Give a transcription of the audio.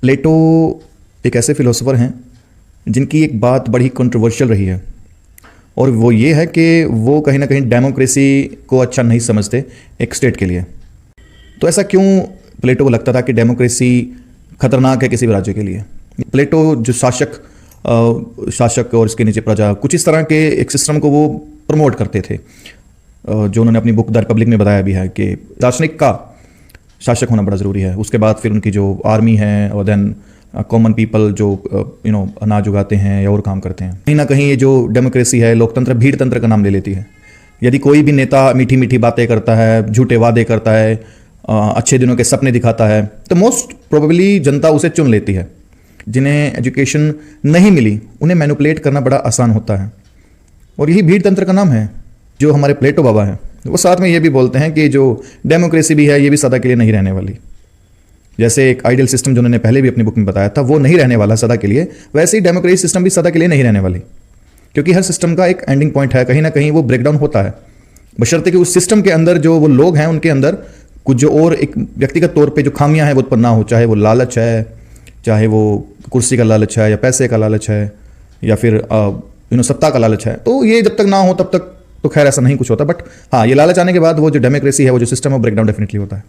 प्लेटो एक ऐसे फिलोसोफर हैं जिनकी एक बात बड़ी कंट्रोवर्शियल रही है, और वो ये है कि वो कहीं ना कहीं डेमोक्रेसी को अच्छा नहीं समझते एक स्टेट के लिए। तो ऐसा क्यों प्लेटो को लगता था कि डेमोक्रेसी खतरनाक है किसी भी राज्य के लिए? प्लेटो जो शासक और इसके नीचे प्रजा, कुछ इस तरह के एक सिस्टम को वो प्रमोट करते थे, जो उन्होंने अपनी बुक द रिपब्लिक में बताया भी है कि दार्शनिक का शासक होना बड़ा ज़रूरी है। उसके बाद फिर उनकी जो आर्मी है और देन कॉमन पीपल जो अनाज उगाते हैं या और काम करते हैं। कहीं ना कहीं ये जो डेमोक्रेसी है, लोकतंत्र भीड़ तंत्र का नाम ले लेती है। यदि कोई भी नेता मीठी मीठी बातें करता है, झूठे वादे करता है, अच्छे दिनों के सपने दिखाता है, तो मोस्ट प्रोबेबली जनता उसे चुन लेती है। जिन्हें एजुकेशन नहीं मिली उन्हें मैनिपुलेट करना बड़ा आसान होता है, और यही भीड़ तंत्र का नाम है। जो हमारे प्लेटो बाबा हैं वो साथ में ये भी बोलते हैं कि जो डेमोक्रेसी भी है ये भी सदा के लिए नहीं रहने वाली। जैसे एक आइडियल सिस्टम जो उन्होंने पहले भी अपनी बुक में बताया था वो नहीं रहने वाला सदा के लिए, वैसे ही डेमोक्रेसी सिस्टम भी सदा के लिए नहीं रहने वाली, क्योंकि हर सिस्टम का एक एंडिंग पॉइंट है। कहीं ना कहीं वो ब्रेकडाउन होता है, बशर्ते कि उस सिस्टम के अंदर जो वो लोग हैं उनके अंदर कुछ जो और एक व्यक्तिगत तौर पे जो खामियां हैं वो उत्पन्न ना हो, चाहे वो लालच है, चाहे वो कुर्सी का लालच है या पैसे का लालच है या फिर सत्ता का लालच है। तो ये जब तक ना हो तब तक तो खैर ऐसा नहीं कुछ होता। बट हाँ, ये लालच आने के बाद वो जो डेमोक्रेसी है, वो जो सिस्टम है, ब्रेकडाउन डेफिनेटली होता है।